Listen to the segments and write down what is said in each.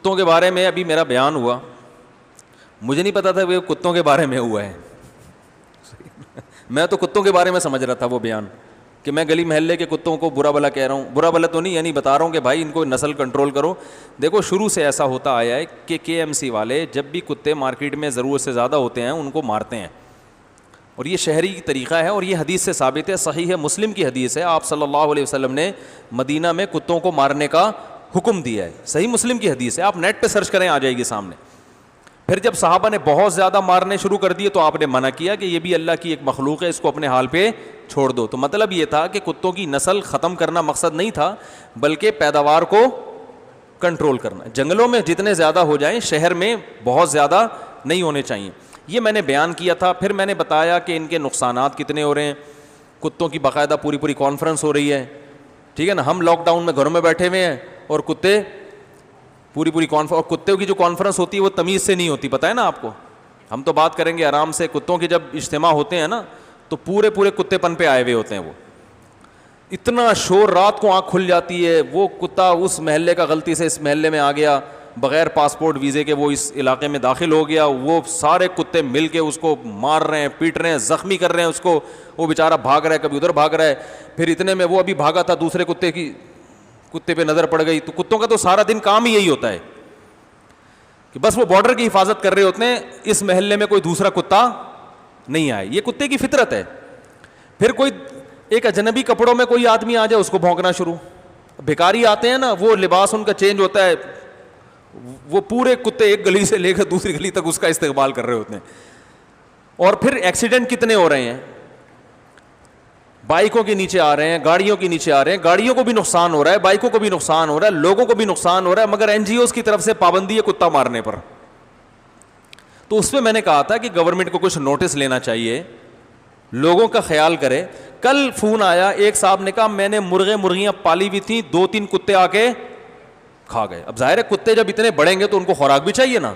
کتوں کے بارے میں ابھی میرا بیان ہوا, مجھے نہیں پتا تھا کہ کتوں کے بارے میں ہوا ہے. میں تو کتوں کے بارے میں سمجھ رہا تھا وہ بیان, کہ میں گلی محلے کے کتوں کو برا بلا کہہ رہا ہوں. برا بلا تو نہیں, یعنی بتا رہا ہوں کہ بھائی ان کو نسل کنٹرول کرو. دیکھو شروع سے ایسا ہوتا آیا ہے کہ KMC والے جب بھی کتے مارکیٹ میں ضرورت سے زیادہ ہوتے ہیں ان کو مارتے ہیں, اور یہ شہری طریقہ ہے, اور یہ حدیث سے ثابت ہے, صحیح ہے, مسلم کی حدیث ہے. آپ صلی اللہ علیہ وسلم نے مدینہ میں کتوں کو مارنے کا حکم دیا ہے, صحیح مسلم کی حدیث ہے, آپ نیٹ پہ سرچ کریں آ جائے گی سامنے. پھر جب صحابہ نے بہت زیادہ مارنے شروع کر دیے تو آپ نے منع کیا کہ یہ بھی اللہ کی ایک مخلوق ہے, اس کو اپنے حال پہ چھوڑ دو. تو مطلب یہ تھا کہ کتوں کی نسل ختم کرنا مقصد نہیں تھا, بلکہ پیداوار کو کنٹرول کرنا. جنگلوں میں جتنے زیادہ ہو جائیں, شہر میں بہت زیادہ نہیں ہونے چاہیے. یہ میں نے بیان کیا تھا. پھر میں نے بتایا کہ ان کے نقصانات کتنے ہو رہے ہیں. کتوں کی باقاعدہ پوری کانفرنس ہو رہی ہے, ٹھیک ہے نا. ہم لاک ڈاؤن میں گھروں میں بیٹھے ہوئے ہیں اور کتے پوری کانفرنس, اور کتوں کی جو کانفرنس ہوتی ہے وہ تمیز سے نہیں ہوتی, پتہ ہے نا آپ کو. ہم تو بات کریں گے آرام سے. کتوں کے جب اجتماع ہوتے ہیں نا تو پورے کتے پن پہ آئے ہوئے ہوتے ہیں. وہ اتنا شور, رات کو آنکھ کھل جاتی ہے. وہ کتا اس محلے کا غلطی سے اس محلے میں آ گیا, بغیر پاسپورٹ ویزے کے وہ اس علاقے میں داخل ہو گیا, وہ سارے کتے مل کے اس کو مار رہے ہیں, پیٹ رہے ہیں, زخمی کر رہے ہیں اس کو. وہ بیچارہ بھاگ رہا ہے, کبھی ادھر بھاگ رہا ہے. پھر اتنے میں وہ ابھی بھاگا تھا, دوسرے کتے پہ نظر پڑ گئی. تو کتوں کا تو سارا دن کام ہی یہی ہوتا ہے کہ بس وہ بارڈر کی حفاظت کر رہے ہوتے ہیں, اس محلے میں کوئی دوسرا کتا نہیں آئے. یہ کتے کی فطرت ہے. پھر کوئی ایک اجنبی کپڑوں میں کوئی آدمی آ جائے, اس کو بھونکنا شروع. بھکاری آتے ہیں نا, وہ لباس ان کا چینج ہوتا ہے, وہ پورے کتے ایک گلی سے لے کر دوسری گلی تک اس کا استقبال کر رہے ہوتے ہیں. اور پھر ایکسیڈنٹ کتنے ہو رہے ہیں, بائکوں کے نیچے آ رہے ہیں, گاڑیوں کے نیچے آ رہے ہیں. گاڑیوں کو بھی نقصان ہو رہا ہے, بائکوں کو بھی نقصان ہو رہا ہے, لوگوں کو بھی نقصان ہو رہا ہے, مگر NGOs کی طرف سے پابندی ہے کتا مارنے پر. تو اس میں نے کہا تھا کہ گورنمنٹ کو کچھ نوٹس لینا چاہیے, لوگوں کا خیال کرے. کل فون آیا, ایک صاحب نے کہا میں نے مرغیاں پالی ہوئی تھیں, 2-3 کتے آ کے کھا گئے. اب ظاہر ہے کتے جب اتنے بڑھیں گے تو ان کو خوراک بھی چاہیے نا.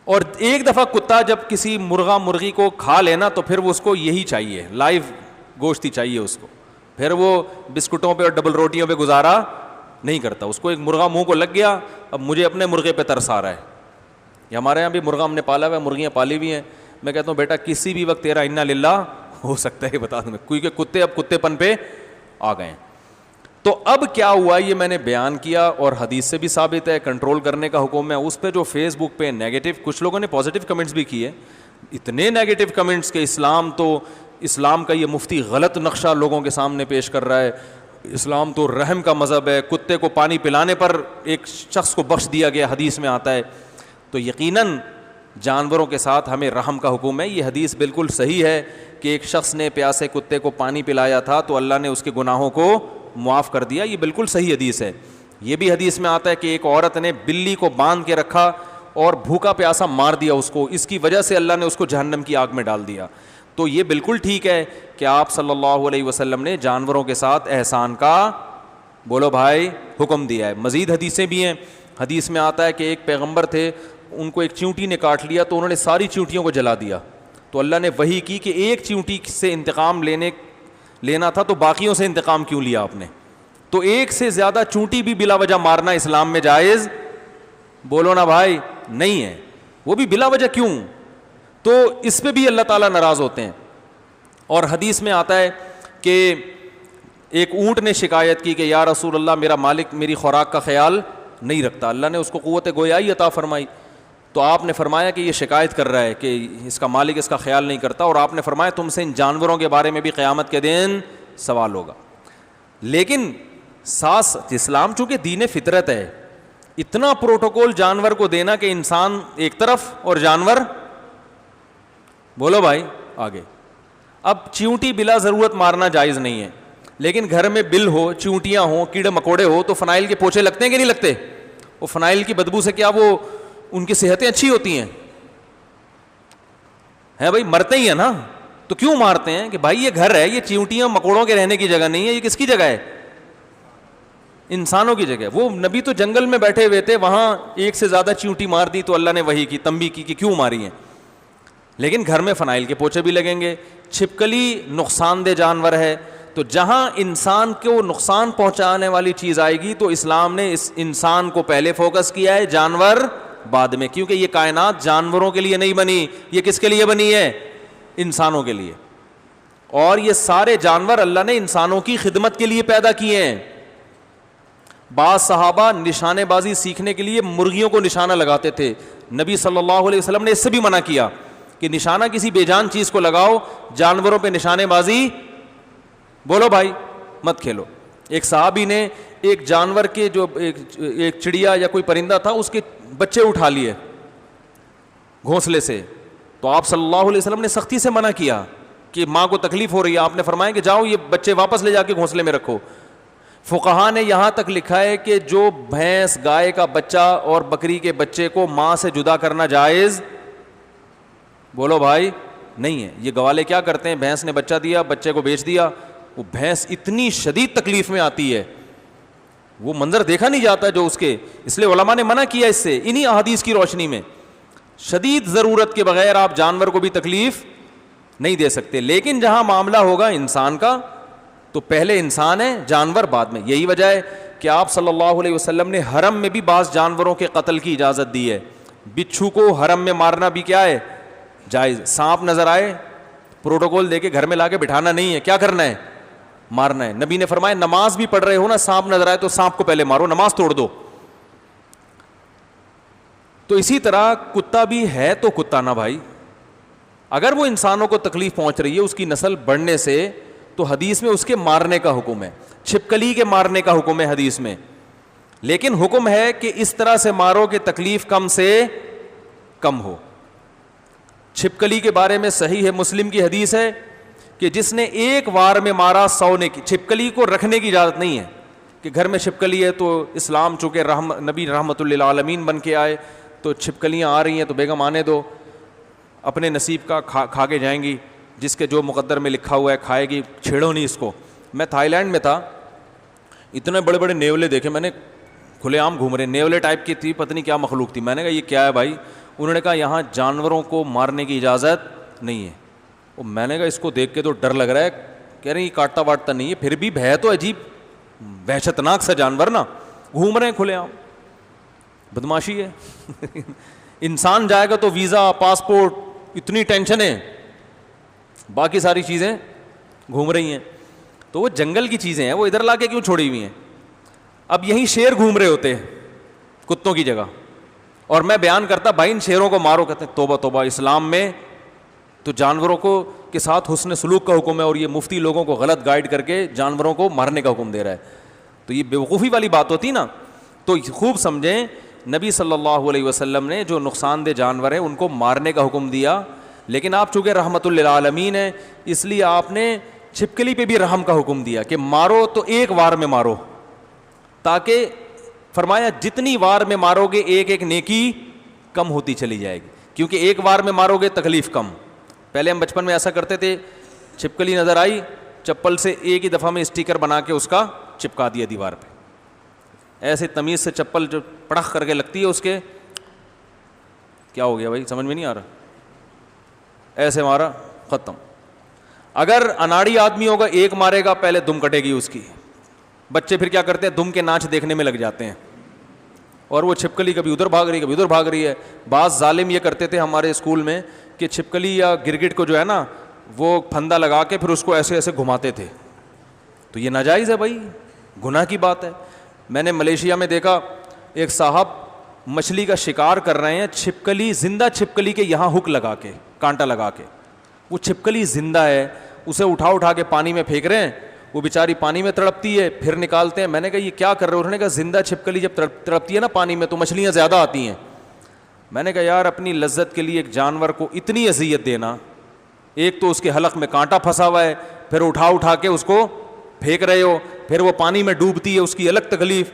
اور ایک دفعہ کتا جب کسی مرغی کو کھا لینا تو پھر وہ اس کو یہی چاہیے, لائیو گوشت ہی چاہیے اس کو. پھر وہ بسکٹوں پہ اور ڈبل روٹیوں پہ گزارا نہیں کرتا. اس کو ایک مرغا منہ کو لگ گیا, اب مجھے اپنے مرغے پہ ترس آ رہا ہے. یہ ہمارے یہاں بھی مرغا ہم نے پالا ہوا ہے, مرغیاں پالی ہوئی ہیں. میں کہتا ہوں بیٹا کسی بھی وقت تیرا انا للہ ہو سکتا ہے, بتا دوں میں, کیونکہ کتے اب کتے پن پہ آ گئے ہیں. تو اب کیا ہوا یہ میں نے بیان کیا, اور حدیث سے بھی ثابت ہے, کنٹرول کرنے کا حکم ہے. اس پہ جو فیس بک پہ نیگیٹو, کچھ لوگوں نے پازیٹیو کمنٹس بھی کیے, اتنے نیگیٹو کمنٹس کہ اسلام کا یہ مفتی غلط نقشہ لوگوں کے سامنے پیش کر رہا ہے, اسلام تو رحم کا مذہب ہے, کتے کو پانی پلانے پر ایک شخص کو بخش دیا گیا, حدیث میں آتا ہے. تو یقیناً جانوروں کے ساتھ ہمیں رحم کا حکم ہے. یہ حدیث بالکل صحیح ہے کہ ایک شخص نے پیاسے کتے کو پانی پلایا تھا تو اللہ نے اس کے گناہوں کو معاف کر دیا. یہ بالکل صحیح حدیث ہے. یہ بھی حدیث میں آتا ہے کہ ایک عورت نے بلی کو باندھ کے رکھا اور بھوکا پیاسا مار دیا اس کو, اس کی وجہ سے اللہ نے اس کو جہنم کی آگ میں ڈال دیا. تو یہ بالکل ٹھیک ہے کہ آپ صلی اللہ علیہ وسلم نے جانوروں کے ساتھ احسان کا, بولو بھائی, حکم دیا ہے. مزید حدیثیں بھی ہیں. حدیث میں آتا ہے کہ ایک پیغمبر تھے, ان کو ایک چیونٹی نے کاٹ لیا تو انہوں نے ساری چیونٹیوں کو جلا دیا. تو اللہ نے وحی کی کہ ایک چیونٹی سے انتقام لینا تھا تو باقیوں سے انتقام کیوں لیا آپ نے. تو ایک سے زیادہ چونٹی بھی بلا وجہ مارنا اسلام میں جائز, بولو نا بھائی, نہیں ہے. وہ بھی بلا وجہ کیوں, تو اس پہ بھی اللہ تعالیٰ ناراض ہوتے ہیں. اور حدیث میں آتا ہے کہ ایک اونٹ نے شکایت کی کہ یا رسول اللہ میرا مالک میری خوراک کا خیال نہیں رکھتا. اللہ نے اس کو قوت گویائی عطا فرمائی. تو آپ نے فرمایا کہ یہ شکایت کر رہا ہے کہ اس کا مالک اس کا خیال نہیں کرتا, اور آپ نے فرمایا تم سے ان جانوروں کے بارے میں بھی قیامت کے دن سوال ہوگا. لیکن اسلام چونکہ دین فطرت ہے, اتنا پروٹوکول جانور کو دینا کہ انسان ایک طرف اور جانور, بولو بھائی آگے. اب چیونٹی بلا ضرورت مارنا جائز نہیں ہے, لیکن گھر میں بل ہو, چیونٹیاں ہوں, کیڑے مکوڑے ہو تو فنائل کے پوچھے لگتے ہیں کہ نہیں لگتے؟ وہ فنائل کی بدبو سے کیا وہ ان کی صحتیں اچھی ہوتی ہیں بھائی؟ مرتے ہی ہیں نا, تو کیوں مارتے ہیں کہ بھائی یہ گھر ہے, یہ چیونٹیاں مکوڑوں کے رہنے کی جگہ نہیں ہے, یہ کس کی جگہ ہے؟ انسانوں کی جگہ. وہ نبی تو جنگل میں بیٹھے ہوئے تھے, وہاں ایک سے زیادہ چیونٹی مار دی تو اللہ نے وہی کی, تنبیہ کی کہ کیوں ماری ہیں. لیکن گھر میں فنائل کے پوچھے بھی لگیں گے. چھپکلی نقصان دہ جانور ہے, تو جہاں انسان کو نقصان پہنچانے والی چیز آئے گی تو اسلام نے اس انسان کو پہلے فوکس کیا ہے, جانور بعد میں, کیونکہ یہ کائنات جانوروں کے لیے نہیں بنی, یہ کس کے لیے بنی ہے؟ انسانوں کے لیے. اور یہ سارے جانور اللہ نے انسانوں کی خدمت کے لیے پیدا کیے ہیں. بعض صحابہ نشانے بازی سیکھنے کے لیے مرغیوں کو نشانہ لگاتے تھے. نبی صلی اللہ علیہ وسلم نے اس سے بھی منع کیا کہ نشانہ کسی بے جان چیز کو لگاؤ, جانوروں پہ نشانے بازی بولو بھائی مت کھیلو. ایک صحابی نے ایک جانور کے جو ایک چڑیا یا کوئی پرندہ تھا اس کے بچے اٹھا لیے گھونسلے سے, تو آپ صلی اللہ علیہ وسلم نے سختی سے منع کیا کہ ماں کو تکلیف ہو رہی ہے. آپ نے فرمایا کہ جاؤ یہ بچے واپس لے جا کے گھونسلے میں رکھو. فقہا نے یہاں تک لکھا ہے کہ جو بھینس گائے کا بچہ اور بکری کے بچے کو ماں سے جدا کرنا جائز بولو بھائی نہیں ہے. یہ گوالے کیا کرتے ہیں, بھینس نے بچہ دیا, بچے کو بیچ دیا, وہ بھینس اتنی شدید تکلیف میں آتی ہے, وہ منظر دیکھا نہیں جاتا جو اس کے, اس لیے علماء نے منع کیا اس سے انہی احادیث کی روشنی میں. شدید ضرورت کے بغیر آپ جانور کو بھی تکلیف نہیں دے سکتے. لیکن جہاں معاملہ ہوگا انسان کا تو پہلے انسان ہے, جانور بعد میں. یہی وجہ ہے کہ آپ صلی اللہ علیہ وسلم نے حرم میں بھی بعض جانوروں کے قتل کی اجازت دی ہے. بچھو کو حرم میں مارنا بھی کیا ہے, جائز. سانپ نظر آئے پروٹوکول دے کے گھر میں لا کے بٹھانا نہیں ہے, کیا کرنا ہے, مارنا ہے. نبی نے فرمایا نماز بھی پڑھ رہے ہو نا, سانپ نظر آئے تو سانپ کو پہلے مارو, نماز توڑ دو. تو اسی طرح کتا بھی ہے تو کتا نہ بھائی, اگر وہ انسانوں کو تکلیف پہنچ رہی ہے اس کی نسل بڑھنے سے, تو حدیث میں اس کے مارنے کا حکم ہے. چھپکلی کے مارنے کا حکم ہے حدیث میں, لیکن حکم ہے کہ اس طرح سے مارو کہ تکلیف کم سے کم ہو. چھپکلی کے بارے میں صحیح ہے, مسلم کی حدیث ہے کہ جس نے ایک وار میں مارا 100 نے کی. چھپکلی کو رکھنے کی اجازت نہیں ہے کہ گھر میں چھپکلی ہے تو اسلام چونکہ نبی رحمت للعالمین بن کے آئے تو چھپکلیاں آ رہی ہیں تو بیگم آنے دو, اپنے نصیب کا کھا کے جائیں گی, جس کے جو مقدر میں لکھا ہوا ہے کھائے گی, چھیڑو نہیں اس کو. میں تھائی لینڈ میں تھا, اتنے بڑے بڑے نیولے دیکھے میں نے, کھلے عام گھوم رہے, نیولے ٹائپ کی تھی, پتہ نہیں کیا مخلوق تھی. میں نے کہا یہ کیا ہے بھائی؟ انہوں نے کہا یہاں جانوروں کو مارنے کی اجازت نہیں ہے. اور میں نے کہا اس کو دیکھ کے تو ڈر لگ رہا ہے, کہہ رہے ہیں یہ کاٹتا واٹتا نہیں ہے, پھر بھی ہے تو عجیب وحشتناک سا جانور نا, گھوم رہے ہیں کھلے عام, بدماشی ہے. انسان جائے گا تو ویزا پاسپورٹ اتنی ٹینشن ہے, باقی ساری چیزیں گھوم رہی ہیں. تو وہ جنگل کی چیزیں ہیں, وہ ادھر لا کے کیوں چھوڑی ہوئی ہیں؟ اب یہیں شیر گھوم رہے ہوتے کتوں کی جگہ, اور میں بیان کرتا بھائی ان شیروں کو مارو, کہتے ہیں توبہ توبہ, اسلام میں تو جانوروں کو کے ساتھ حسن سلوک کا حکم ہے, اور یہ مفتی لوگوں کو غلط گائیڈ کر کے جانوروں کو مارنے کا حکم دے رہا ہے. تو یہ بیوقوفی والی بات ہوتی نا. تو خوب سمجھیں, نبی صلی اللہ علیہ وسلم نے جو نقصان دہ جانور ہیں ان کو مارنے کا حکم دیا, لیکن آپ چونکہ رحمت للعالمین ہیں اس لیے آپ نے چھپکلی پہ بھی رحم کا حکم دیا کہ مارو تو ایک وار میں مارو, تاکہ فرمایا جتنی وار میں مارو گے ایک ایک نیکی کم ہوتی چلی جائے گی, کیونکہ ایک وار میں مارو گے تکلیف کم. پہلے ہم بچپن میں ایسا کرتے تھے, چھپکلی نظر آئی چپل سے ایک ہی دفعہ میں اسٹیکر بنا کے اس کا چپکا دیا دیوار پہ, ایسے تمیز سے چپل جو پڑخ کر کے لگتی ہے اس کے, کیا ہو گیا بھائی سمجھ میں نہیں آ رہا, ایسے مارا ختم. اگر اناڑی آدمی ہوگا ایک مارے گا پہلے دم کٹے گی اس کی. بچے پھر کیا کرتے ہیں, دم کے ناچ دیکھنے میں لگ جاتے ہیں, اور وہ چھپکلی کبھی ادھر بھاگ رہی کبھی ادھر بھاگ رہی ہے. بعض ظالم یہ کرتے تھے ہمارے اسکول میں کہ چھپکلی یا گرگٹ کو جو ہے نا وہ پھندا لگا کے پھر اس کو ایسے ایسے گھماتے تھے. تو یہ ناجائز ہے بھائی, گناہ کی بات ہے. میں نے ملیشیا میں دیکھا ایک صاحب مچھلی کا شکار کر رہے ہیں, چھپکلی زندہ چھپکلی کے یہاں ہک لگا کے, کانٹا لگا کے, وہ چھپکلی زندہ ہے, اسے اٹھا کے پانی میں پھینک رہے ہیں, وہ بیچاری پانی میں تڑپتی ہے, پھر نکالتے ہیں. میں نے کہا یہ کیا کر رہے ہو؟ انہوں نے کہا زندہ چھپکلی جب تڑپتی ہے نا پانی میں تو مچھلیاں زیادہ آتی ہیں. میں نے کہا یار اپنی لذت کے لیے ایک جانور کو اتنی اذیت دینا, ایک تو اس کے حلق میں کانٹا پھنسا ہوا ہے, پھر اٹھا کے اس کو پھینک رہے ہو, پھر وہ پانی میں ڈوبتی ہے, اس کی الگ تکلیف.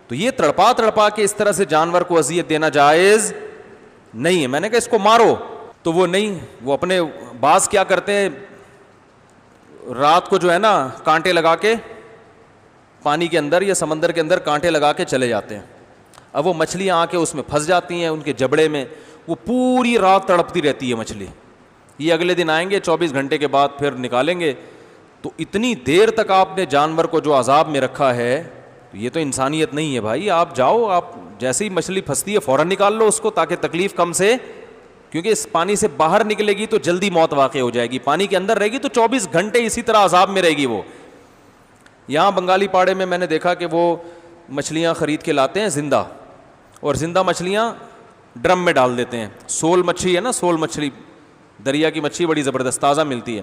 تو یہ تڑپا کے اس طرح سے جانور کو اذیت دینا جائز نہیں ہے. میں نے کہا اس کو مارو, تو وہ نہیں, وہ اپنے بعض کیا کرتے ہیں رات کو جو ہے نا کانٹے لگا کے پانی کے اندر یا سمندر کے اندر کانٹے لگا کے چلے جاتے ہیں. اب وہ مچھلیاں آ کے اس میں پھنس جاتی ہیں ان کے جبڑے میں, وہ پوری رات تڑپتی رہتی ہے مچھلی. یہ اگلے دن آئیں گے 24 گھنٹے کے بعد پھر نکالیں گے تو اتنی دیر تک آپ نے جانور کو جو عذاب میں رکھا ہے، یہ تو انسانیت نہیں ہے بھائی. آپ جاؤ، آپ جیسے ہی مچھلی پھنستی ہے فوراً نکال لو اس کو تاکہ تکلیف کم سے، کیونکہ اس پانی سے باہر نکلے گی تو جلدی موت واقع ہو جائے گی. پانی کے اندر رہے گی تو 24 گھنٹے اسی طرح عذاب میں رہے گی وہ. یہاں بنگالی پاڑے میں نے دیکھا کہ وہ مچھلیاں خرید کے لاتے ہیں زندہ، اور زندہ مچھلیاں ڈرم میں ڈال دیتے ہیں. سول مچھلی ہے نا، سول مچھلی دریا کی مچھلی بڑی زبردست تازہ ملتی ہے.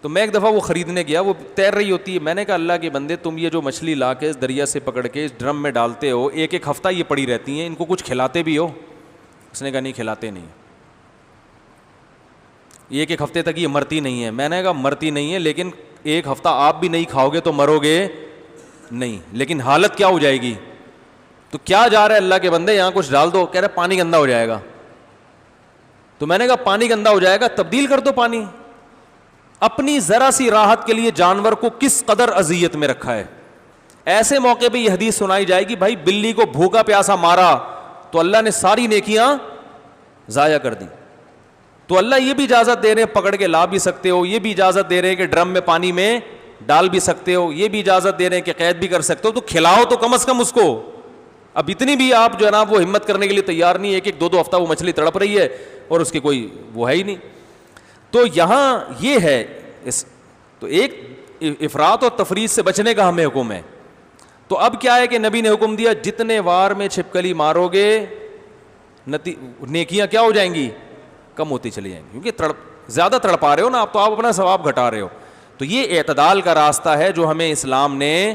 تو میں ایک دفعہ وہ خریدنے گیا، وہ تیر رہی ہوتی ہے. میں نے کہا اللہ کے بندے، تم یہ جو مچھلی لا کے اس دریا سے پکڑ کے اس ڈرم میں ڈالتے ہو، ایک ایک ہفتہ یہ پڑی رہتی ہیں، ان کو کچھ کھلاتے بھی ہو؟ اس نے کہا نہیں کھلاتے نہیں، ایک ایک ہفتے تک یہ مرتی نہیں ہے. میں نے کہا مرتی نہیں ہے، لیکن ایک ہفتہ آپ بھی نہیں کھاؤ گے تو مرو گے نہیں، لیکن حالت کیا ہو جائے گی. تو کیا جا رہا ہے اللہ کے بندے، یہاں کچھ ڈال دو. کہہ رہے پانی گندا ہو جائے گا. تو میں نے کہا پانی گندا ہو جائے گا، تبدیل کر دو پانی. اپنی ذرا سی راحت کے لیے جانور کو کس قدر اذیت میں رکھا ہے. ایسے موقع پہ یہ حدیث سنائی جائے گی، بھائی بلی کو بھوکا پیاسا مارا تو اللہ نے ساری نیکیاں ضائع کر دی. تو اللہ یہ بھی اجازت دے رہے ہیں پکڑ کے لا بھی سکتے ہو، یہ بھی اجازت دے رہے ہیں کہ ڈرم میں پانی میں ڈال بھی سکتے ہو، یہ بھی اجازت دے رہے ہیں کہ قید بھی کر سکتے ہو. تو کھلاؤ تو کم از کم اس کو. اب اتنی بھی آپ جو ہے نا وہ ہمت کرنے کے لیے تیار نہیں. ایک ایک دو ہفتہ وہ مچھلی تڑپ رہی ہے اور اس کی کوئی وہ ہے ہی نہیں. تو یہاں یہ ہے تو ایک افراط اور تفریط سے بچنے کا ہمیں حکم ہے. تو اب کیا ہے کہ نبی نے حکم دیا جتنے وار میں چھپکلی مارو گے نیکیاں کیا ہو جائیں گی، کم ہوتی چلی جائیں گی، کیونکہ زیادہ تڑپا رہے ہو نا آپ، تو آپ اپنا ثواب گھٹا رہے ہو. تو یہ اعتدال کا راستہ ہے جو ہمیں اسلام نے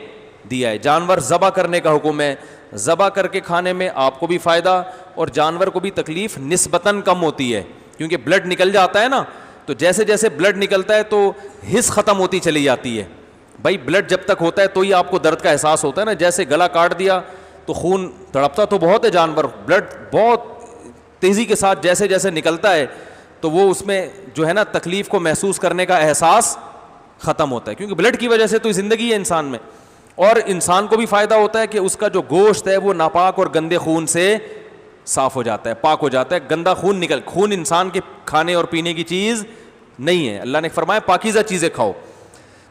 دیا ہے. جانور ذبح کرنے کا حکم ہے. ذبح کر کے کھانے میں آپ کو بھی فائدہ اور جانور کو بھی تکلیف نسبتاً کم ہوتی ہے، کیونکہ بلڈ نکل جاتا ہے نا. تو جیسے جیسے بلڈ نکلتا ہے تو حس ختم ہوتی چلی جاتی ہے. بھائی بلڈ جب تک ہوتا ہے تو ہی آپ کو درد کا احساس ہوتا ہے نا. جیسے گلا کاٹ دیا تو خون تڑپتا تو بہت ہے جانور، بلڈ بہت تیزی کے ساتھ جیسے جیسے نکلتا ہے تو وہ اس میں جو ہے نا تکلیف کو محسوس کرنے کا احساس ختم ہوتا ہے، کیونکہ بلڈ کی وجہ سے تو زندگی ہے انسان میں. اور انسان کو بھی فائدہ ہوتا ہے کہ اس کا جو گوشت ہے وہ ناپاک اور گندے خون سے صاف ہو جاتا ہے، پاک ہو جاتا ہے. گندا خون انسان کے کھانے اور پینے کی چیز نہیں ہے. اللہ نے فرمایا پاکیزہ چیزیں کھاؤ.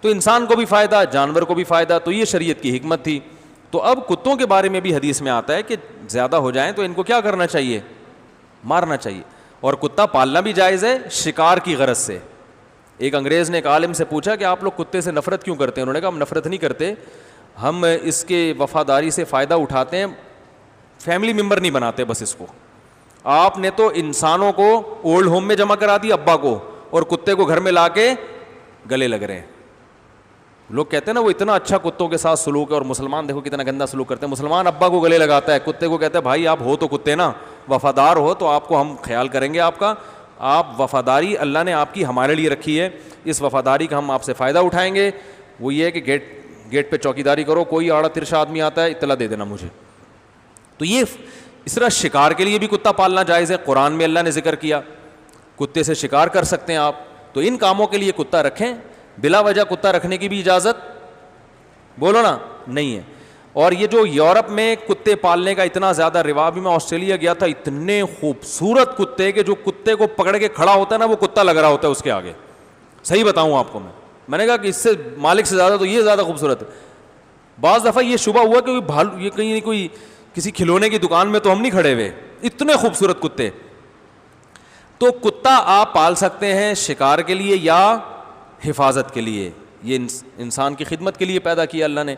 تو انسان کو بھی فائدہ، جانور کو بھی فائدہ. تو یہ شریعت کی حکمت تھی. تو اب کتوں کے بارے میں بھی حدیث میں آتا ہے کہ زیادہ ہو جائیں تو ان کو کیا کرنا چاہیے، مارنا چاہیے. اور کتا پالنا بھی جائز ہے شکار کی غرض سے. ایک انگریز نے ایک عالم سے پوچھا کہ آپ لوگ کتے سے نفرت کیوں کرتے ہیں؟ انہوں نے کہا ہم نفرت نہیں کرتے، ہم اس کے وفاداری سے فائدہ اٹھاتے ہیں، فیملی ممبر نہیں بناتے بس اس کو. آپ نے تو انسانوں کو اولڈ ہوم میں جمع کرا دیا ابا کو، اور کتے کو گھر میں لا کے گلے لگ رہے ہیں. لوگ کہتے ہیں نا وہ اتنا اچھا کتوں کے ساتھ سلوک ہے، اور مسلمان دیکھو کتنا گندا سلوک کرتے ہیں. مسلمان ابا کو گلے لگاتا ہے، کتے کو کہتا ہے بھائی آپ ہو تو کتے نا، وفادار ہو تو آپ کو ہم خیال کریں گے آپ کا. آپ وفاداری اللہ نے آپ کی ہمارے لیے رکھی ہے، اس وفاداری کا ہم آپ سے فائدہ اٹھائیں گے. وہ یہ ہے کہ گیٹ پہ چوکیداری کرو، کوئی آڑا ترشا آدمی آتا ہے اطلاع دے دینا مجھے. تو یہ اس طرح شکار کے لیے بھی کتا پالنا جائز ہے. قرآن میں اللہ نے ذکر کیا کتے سے شکار کر سکتے ہیں آپ. تو ان کاموں کے لیے کتا رکھیں. بلا وجہ کتا رکھنے کی بھی اجازت بولو نا نہیں ہے. اور یہ جو یورپ میں کتے پالنے کا اتنا زیادہ رواج، میں آسٹریلیا گیا تھا، اتنے خوبصورت کتے کہ جو کتے کو پکڑ کے کھڑا ہوتا ہے نا وہ کتا لگ رہا ہوتا ہے اس کے آگے. صحیح بتاؤں آپ کو میں نے کہا کہ اس سے مالک سے زیادہ تو یہ زیادہ خوبصورت ہے. بعض دفعہ یہ شبہ ہوا کہ یہ کہیں کوئی کسی کھلونے کی دکان میں تو ہم نہیں کھڑے ہوئے، اتنے خوبصورت کتے. تو کتا آپ پال سکتے ہیں شکار کے لیے یا حفاظت کے لیے. یہ انسان کی خدمت کے لیے پیدا کیا اللہ نے.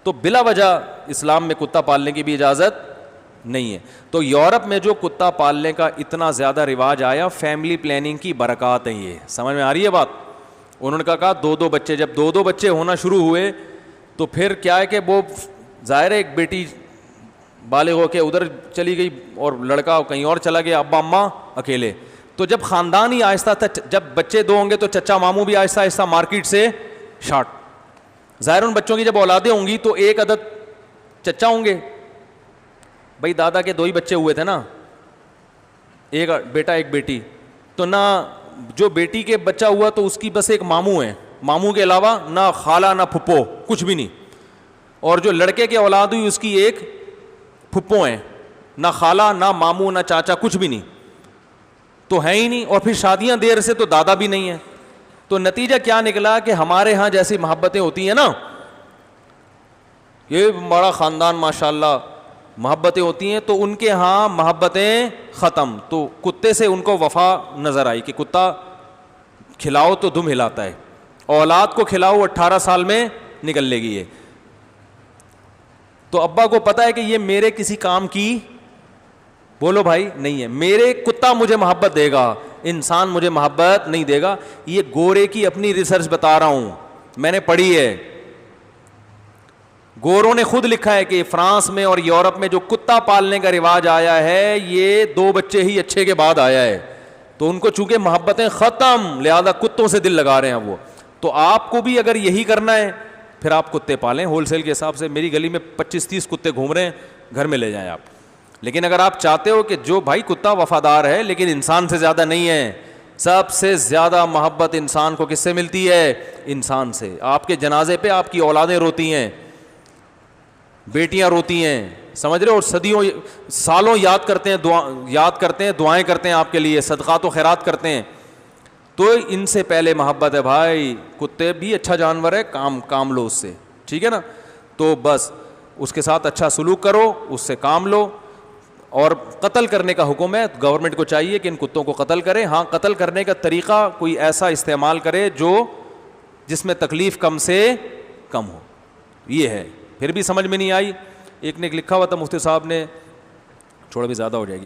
تو بلا وجہ اسلام میں کتا پالنے کی بھی اجازت نہیں ہے. تو یورپ میں جو کتا پالنے کا اتنا زیادہ رواج آیا، فیملی پلاننگ کی برکات ہے. یہ سمجھ میں آ رہی ہے بات. انہوں نے کہا دو بچے، جب دو بچے ہونا شروع ہوئے تو پھر کیا ہے کہ وہ ظاہر ہے ایک بیٹی بالغ ہو کے ادھر چلی گئی اور لڑکا کہیں اور چلا گیا، ابا اماں اکیلے. تو جب خاندان ہی آہستہ جب بچے دو ہوں گے تو چچا ماموں بھی آہستہ آہستہ مارکیٹ سے شارٹ. ظاہر ان بچوں کی جب اولادیں ہوں گی تو ایک عدد چچا ہوں گے. بھائی دادا کے 2 ہی بچے ہوئے تھے نا، ایک بیٹا ایک بیٹی. تو نہ جو بیٹی کے بچہ ہوا تو اس کی بس ایک ماموں ہے، ماموں کے علاوہ نہ خالہ نہ پھپھو کچھ بھی نہیں. اور جو لڑکے کی اولاد ہوئی اس کی ایک پھپھو ہیں، نہ خالہ نہ ماموں نہ چاچا کچھ بھی نہیں، تو ہے ہی نہیں. اور پھر شادیاں دیر سے تو دادا بھی نہیں ہے. تو نتیجہ کیا نکلا کہ ہمارے ہاں جیسی محبتیں ہوتی ہیں نا, یہ بڑا خاندان ماشاءاللہ محبتیں ہوتی ہیں, تو ان کے ہاں محبتیں ختم. تو کتے سے ان کو وفا نظر آئی کہ کتا کھلاؤ تو دم ہلاتا ہے, اولاد کو کھلاؤ 18 سال میں نکل لے گی یہ. تو ابا کو پتا ہے کہ یہ میرے کسی کام کی, بولو بھائی, نہیں ہے. میرے کتا مجھے محبت دے گا, انسان مجھے محبت نہیں دے گا. یہ گورے کی اپنی ریسرچ بتا رہا ہوں, میں نے پڑھی ہے. گوروں نے خود لکھا ہے کہ فرانس میں اور یورپ میں جو کتا پالنے کا رواج آیا ہے یہ 2 بچے ہی اچھے کے بعد آیا ہے. تو ان کو چونکہ محبتیں ختم, لہذا کتوں سے دل لگا رہے ہیں وہ. تو آپ کو بھی اگر یہی کرنا ہے پھر آپ کتے پالیں ہول سیل کے حساب سے. میری گلی میں 25-30 کتے گھوم رہے ہیں, گھر میں لے جائیں آپ. لیکن اگر آپ چاہتے ہو کہ جو بھائی کتا وفادار ہے لیکن انسان سے زیادہ نہیں ہے, سب سے زیادہ محبت انسان کو کس سے ملتی ہے؟ انسان سے. آپ کے جنازے پہ آپ کی اولادیں روتی ہیں, بیٹیاں روتی ہیں, سمجھ رہے ہو, اور صدیوں سالوں یاد کرتے ہیں, دعائیں کرتے ہیں آپ کے لیے, صدقات و خیرات کرتے ہیں. تو ان سے پہلے محبت ہے بھائی. کتے بھی اچھا جانور ہے, کام لو اس سے, ٹھیک ہے نا. تو بس اس کے ساتھ اچھا سلوک کرو, اس سے کام لو. اور قتل کرنے کا حکم ہے, گورنمنٹ کو چاہیے کہ ان کتوں کو قتل کرے. ہاں, قتل کرنے کا طریقہ کوئی ایسا استعمال کرے جس میں تکلیف کم سے کم ہو. یہ ہے. پھر بھی سمجھ میں نہیں آئی, ایک نے لکھا ہوا تھا مفتی صاحب نے, چھوڑا بھی زیادہ ہو جائے گی.